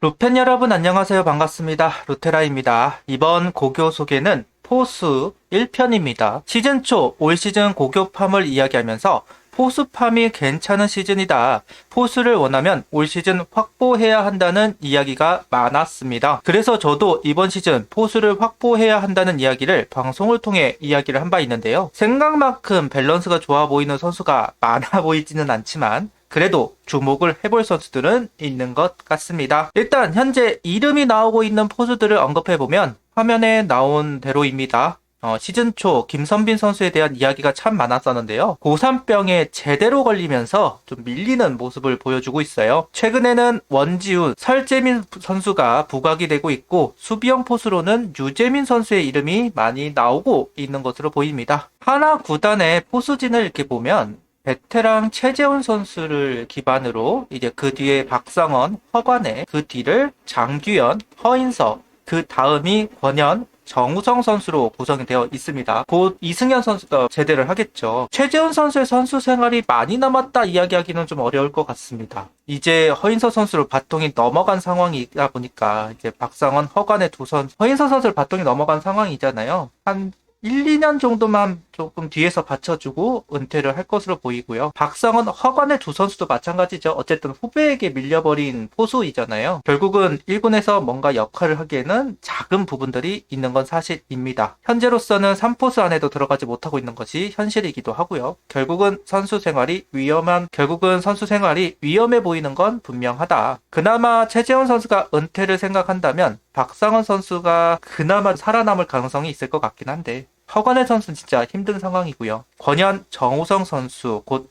루펜 여러분 안녕하세요. 반갑습니다. 루테라입니다. 이번 고교 소개는 포수 1편입니다. 시즌 초 올 시즌 고교팜을 이야기하면서 포수팜이 괜찮은 시즌이다. 포수를 원하면 올 시즌 확보해야 한다는 이야기가 많았습니다. 그래서 저도 이번 시즌 포수를 확보해야 한다는 이야기를 방송을 통해 이야기를 한 바 있는데요. 생각만큼 밸런스가 좋아 보이는 선수가 많아 보이지는 않지만 그래도 주목을 해볼 선수들은 있는 것 같습니다. 일단 현재 이름이 나오고 있는 포수들을 언급해보면 화면에 나온 대로입니다. 시즌 초 김선빈 선수에 대한 이야기가 참 많았었는데요. 고산병에 제대로 걸리면서 좀 밀리는 모습을 보여주고 있어요. 최근에는 원지훈, 설재민 선수가 부각이 되고 있고 수비형 포수로는 유재민 선수의 이름이 많이 나오고 있는 것으로 보입니다. 하나 구단의 포수진을 이렇게 보면 베테랑 최재훈 선수를 기반으로 이제 그 뒤에 박상원, 허관애, 그 뒤를 장규현, 허인서, 그 다음이 권현, 정우성 선수로 구성이 되어 있습니다. 곧 이승현 선수가 제대를 하겠죠. 최재훈 선수의 선수 생활이 많이 남았다 이야기하기는 좀 어려울 것 같습니다. 이제 허인서 선수로 바통이 넘어간 상황이다 보니까 이제 박상원, 허관의 두 선수, 허인서 선수를 바통이 넘어간 상황이잖아요. 한 1, 2년 정도만 조금 뒤에서 받쳐주고 은퇴를 할 것으로 보이고요. 박상원, 허관의 두 선수도 마찬가지죠. 어쨌든 후배에게 밀려버린 포수이잖아요. 결국은 1군에서 뭔가 역할을 하기에는 작은 부분들이 있는 건 사실입니다. 현재로서는 3포수 안에도 들어가지 못하고 있는 것이 현실이기도 하고요. 결국은 선수 생활이 위험해 보이는 건 분명하다. 그나마 최재원 선수가 은퇴를 생각한다면 박상원 선수가 그나마 살아남을 가능성이 있을 것 같긴 한데 허관의 선수는 진짜 힘든 상황이고요. 권현, 정우성 선수, 곧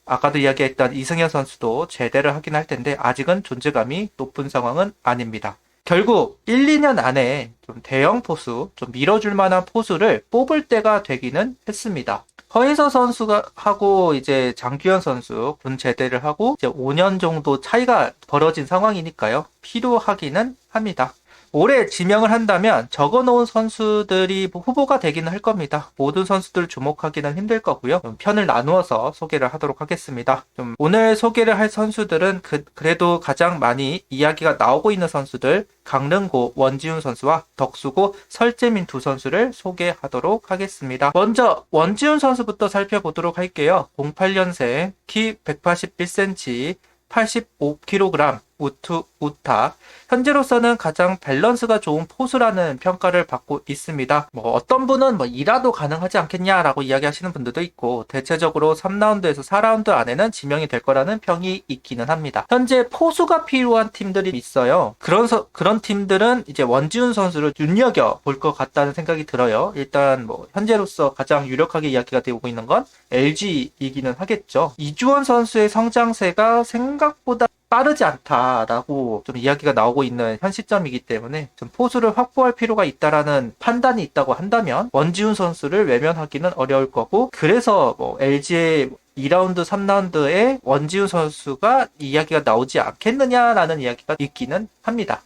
아까도 이야기했던 이승현 선수도 제대를 하긴 할 텐데 아직은 존재감이 높은 상황은 아닙니다. 결국 1, 2년 안에 좀 대형 포수, 좀 밀어줄 만한 포수를 뽑을 때가 되기는 했습니다. 허인서 선수가 하고 이제 장규현 선수 군 제대를 하고 이제 5년 정도 차이가 벌어진 상황이니까요. 필요하기는 합니다. 올해 지명을 한다면 적어놓은 선수들이 후보가 되기는 할 겁니다. 모든 선수들 주목하기는 힘들 거고요. 편을 나누어서 소개를 하도록 하겠습니다. 오늘 소개를 할 선수들은 그래도 가장 많이 이야기가 나오고 있는 선수들 강릉고 원지훈 선수와 덕수고 설재민 두 선수를 소개하도록 하겠습니다. 먼저 원지훈 선수부터 살펴보도록 할게요. 08년생, 키 181cm, 85kg, 우타. 현재로서는 가장 밸런스가 좋은 포수라는 평가를 받고 있습니다. 어떤 분은 이라도 가능하지 않겠냐라고 이야기하시는 분들도 있고, 대체적으로 3라운드에서 4라운드 안에는 지명이 될 거라는 평이 있기는 합니다. 현재 포수가 필요한 팀들이 있어요. 그런 팀들은 이제 원지훈 선수를 눈여겨볼 것 같다는 생각이 들어요. 일단 현재로서 가장 유력하게 이야기가 되고 있는 건 LG이기는 하겠죠. 이주원 선수의 성장세가 생각보다 빠르지 않다라고 좀 이야기가 나오고 있는 현 시점이기 때문에 좀 포수를 확보할 필요가 있다라는 판단이 있다고 한다면 원지훈 선수를 외면하기는 어려울 거고, 그래서 LG의 2라운드, 3라운드에 원지훈 선수가 이야기가 나오지 않겠느냐라는 이야기가 있기는 합니다.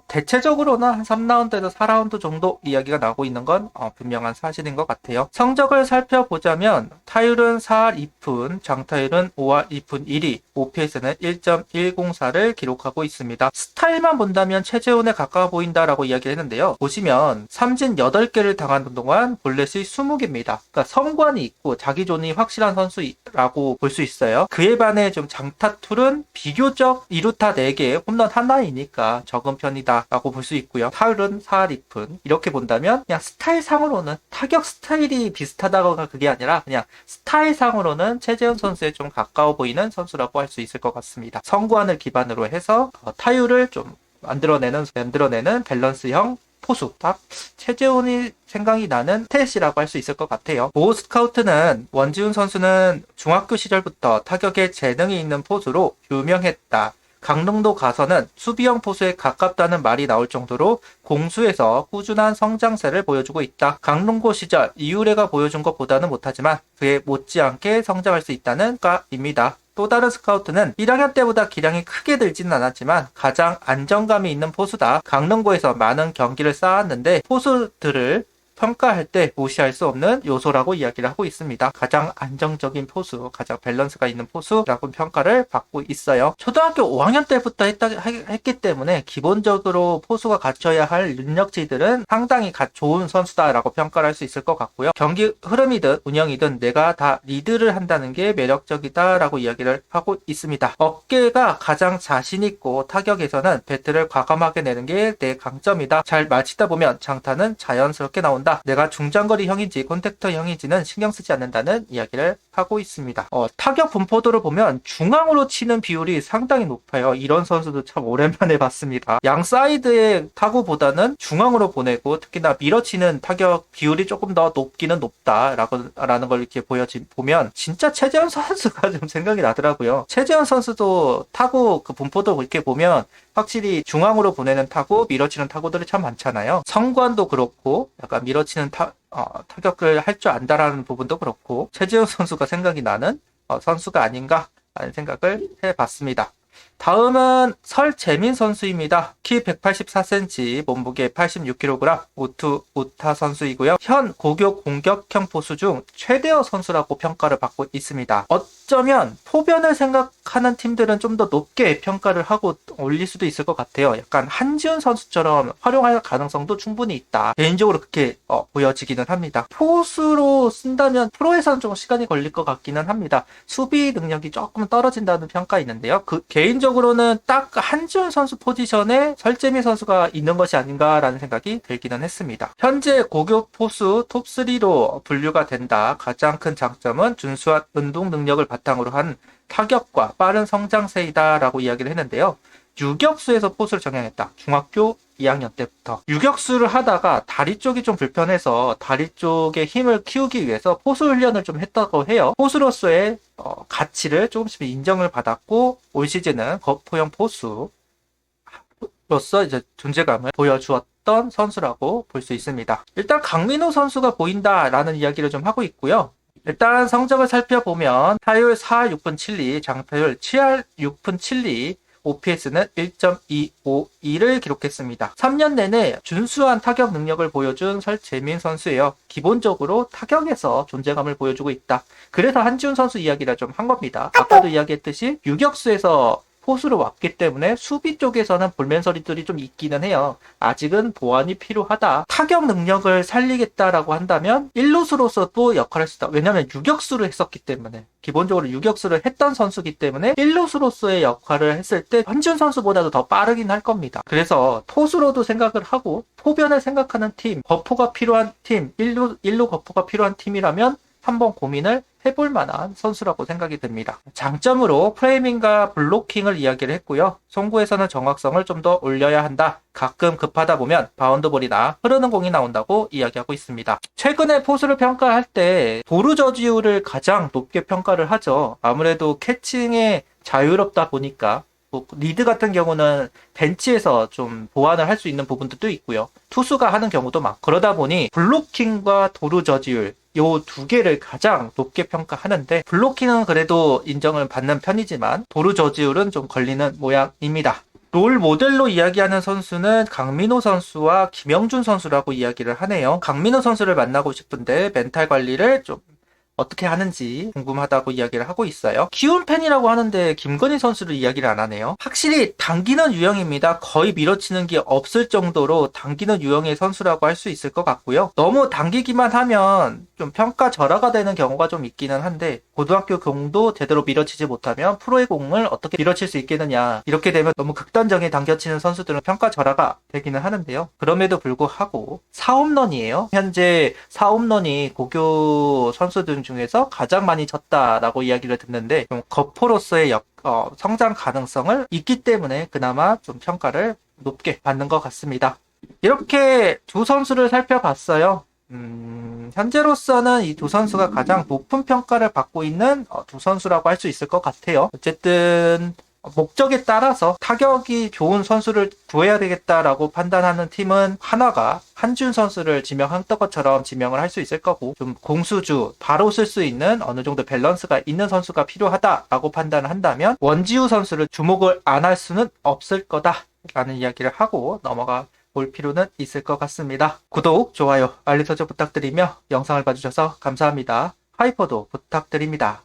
대체적으로는 한 3라운드에서 4라운드 정도 이야기가 나오고 있는 건 분명한 사실인 것 같아요. 성적을 살펴보자면 타율은 4할 2푼, 장타율은 5할 2푼 1위, OPS는 1.104를 기록하고 있습니다. 스타일만 본다면 최재훈에 가까워 보인다라고 이야기했는데요. 보시면 삼진 8개를 당하는 동안 볼넷이 20개입니다. 그러니까 성관이 있고 자기존이 확실한 선수라고 볼 수 있어요. 그에 반해 좀 장타 툴은 비교적 2루타 4개, 홈런 하나이니까 적은 편 이다라고 볼 수 있고요. 타율은 4할 2푼. 이렇게 본다면 그냥 스타일상으로는 타격 스타일이 비슷하다거나 그게 아니라 그냥 스타일상으로는 최재훈 선수에 좀 가까워 보이는 선수라고 할 수 있을 것 같습니다. 성구안을 기반으로 해서 타율을 좀 만들어내는 밸런스형 포수. 딱 최재훈이 생각이 나는 스탯이라고 할 수 있을 것 같아요. 보호 스카우트는 원지훈 선수는 중학교 시절부터 타격에 재능이 있는 포수로 유명했다. 강릉도 가서는 수비형 포수에 가깝다는 말이 나올 정도로 공수에서 꾸준한 성장세를 보여주고 있다. 강릉고 시절 이유래가 보여준 것보다는 못하지만 그에 못지않게 성장할 수 있다는 가입니다. 또 다른 스카우트는 1학년 때보다 기량이 크게 늘지는 않았지만 가장 안정감이 있는 포수다. 강릉고에서 많은 경기를 쌓았는데 포수들을 평가할 때 무시할 수 없는 요소라고 이야기를 하고 있습니다. 가장 안정적인 포수, 가장 밸런스가 있는 포수라고 평가를 받고 있어요. 초등학교 5학년 때부터 했기 때문에 기본적으로 포수가 갖춰야 할 능력치들은 상당히 좋은 선수다라고 평가를 할 수 있을 것 같고요. 경기 흐름이든 운영이든 내가 다 리드를 한다는 게 매력적이다라고 이야기를 하고 있습니다. 어깨가 가장 자신 있고 타격에서는 배트를 과감하게 내는 게 내 강점이다. 잘 맞히다 보면 장타는 자연스럽게 나온다. 내가 중장거리형인지 콘택터형인지는 신경 쓰지 않는다는 이야기를 하고 있습니다. 타격 분포도를 보면 중앙으로 치는 비율이 상당히 높아요. 이런 선수도 참 오랜만에 봤습니다. 양 사이드의 타구보다는 중앙으로 보내고 특히나 밀어치는 타격 비율이 조금 더 높기는 높다라는 걸 이렇게 보면 진짜 최재현 선수가 좀 생각이 나더라고요. 최재현 선수도 타구 그 분포도 이렇게 보면 확실히 중앙으로 보내는 타구, 밀어치는 타구들이 참 많잖아요. 성관도 그렇고 약간 밀어치는 타격을 할 줄 안다라는 부분도 그렇고 최재현 선수가 생각이 나는 선수가 아닌가 라는 생각을 해봤습니다. 다음은 설재민 선수입니다. 키 184cm, 몸무게 86kg, 우타 선수이고요. 현 고교 공격형 포수 중 최대어 선수라고 평가를 받고 있습니다. 어쩌면 포변을 생각하는 팀들은 좀 더 높게 평가를 하고 올릴 수도 있을 것 같아요. 약간 한지훈 선수처럼 활용할 가능성도 충분히 있다. 개인적으로 그렇게 보여지기는 합니다. 포수로 쓴다면 프로에서는 좀 시간이 걸릴 것 같기는 합니다. 수비 능력이 조금 떨어진다는 평가 있는데요. 개인적으로는 딱 한지훈 선수 포지션에 설재민 선수가 있는 것이 아닌가라는 생각이 들기는 했습니다. 현재 고교 포수 톱3로 분류가 된다. 가장 큰 장점은 준수한 운동 능력을 바탕으로 한 타격과 빠른 성장세이다 라고 이야기를 했는데요. 유격수에서 포수를 정형했다. 중학교 2학년 때부터. 유격수를 하다가 다리 쪽이 좀 불편해서 다리 쪽에 힘을 키우기 위해서 포수 훈련을 좀 했다고 해요. 포수로서의 가치를 조금씩 인정을 받았고 올 시즌은 거포형 포수로서 이제 존재감을 보여주었던 선수라고 볼 수 있습니다. 일단 강민호 선수가 보인다라는 이야기를 좀 하고 있고요. 일단 성적을 살펴보면 타율 4할 6분 7리, 장타율 7할 6분 7리, OPS는 1.252를 기록했습니다. 3년 내내 준수한 타격 능력을 보여준 설재민 선수예요. 기본적으로 타격에서 존재감을 보여주고 있다. 그래서 한지훈 선수 이야기를 좀 한 겁니다. 아까도 이야기했듯이 유격수에서 포수로 왔기 때문에 수비 쪽에서는 볼멘서리들이 좀 있기는 해요. 아직은 보완이 필요하다. 타격 능력을 살리겠다라고 한다면 1루수로서도 역할을 할 수 있다. 왜냐하면 유격수를 했었기 때문에 기본적으로 유격수를 했던 선수이기 때문에 1루수로서의 역할을 했을 때 한지훈 선수보다도 더 빠르긴 할 겁니다. 그래서 포수로도 생각을 하고 포변을 생각하는 팀, 거포가 필요한 팀, 1루 거포가 필요한 팀이라면 한번 고민을 해볼 만한 선수라고 생각이 듭니다. 장점으로 프레이밍과 블로킹을 이야기를 했고요. 송구에서는 정확성을 좀 더 올려야 한다. 가끔 급하다 보면 바운드볼이나 흐르는 공이 나온다고 이야기하고 있습니다. 최근에 포수를 평가할 때 도루 저지율을 가장 높게 평가를 하죠. 아무래도 캐칭에 자유롭다 보니까 리드 같은 경우는 벤치에서 좀 보완을 할 수 있는 부분도 있고요. 투수가 하는 경우도 많고 그러다 보니 블로킹과 도루 저지율 요 두 개를 가장 높게 평가하는데 블로킹은 그래도 인정을 받는 편이지만 도루 저지율은 좀 걸리는 모양입니다. 롤 모델로 이야기하는 선수는 강민호 선수와 김영준 선수라고 이야기를 하네요. 강민호 선수를 만나고 싶은데 멘탈 관리를 좀 어떻게 하는지 궁금하다고 이야기를 하고 있어요. 키운 팬이라고 하는데 김건희 선수를 이야기를 안 하네요. 확실히 당기는 유형입니다. 거의 밀어치는 게 없을 정도로 당기는 유형의 선수라고 할 수 있을 것 같고요. 너무 당기기만 하면 좀 평가 절하가 되는 경우가 좀 있기는 한데 고등학교 공도 제대로 밀어치지 못하면 프로의 공을 어떻게 밀어칠 수 있겠느냐. 이렇게 되면 너무 극단적인 당겨치는 선수들은 평가 절하가 되기는 하는데요. 그럼에도 불구하고 4홈런이에요. 현재 4홈런이 고교 선수들 중에서 가장 많이 쳤다라고 이야기를 듣는데 좀 거포로서의 성장 가능성을 있기 때문에 그나마 좀 평가를 높게 받는 것 같습니다. 이렇게 두 선수를 살펴봤어요. 현재로서는 이 두 선수가 가장 높은 평가를 받고 있는 두 선수라고 할 수 있을 것 같아요. 어쨌든 목적에 따라서 타격이 좋은 선수를 구해야 되겠다라고 판단하는 팀은 하나가 한준 선수를 지명했던 것처럼 지명을 할 수 있을 거고 좀 공수주 바로 쓸 수 있는 어느 정도 밸런스가 있는 선수가 필요하다라고 판단을 한다면 원지우 선수를 주목을 안 할 수는 없을 거다라는 이야기를 하고 넘어가 볼 필요는 있을 것 같습니다. 구독, 좋아요, 알림 설정 부탁드리며 영상을 봐주셔서 감사합니다. 하이퍼도 부탁드립니다.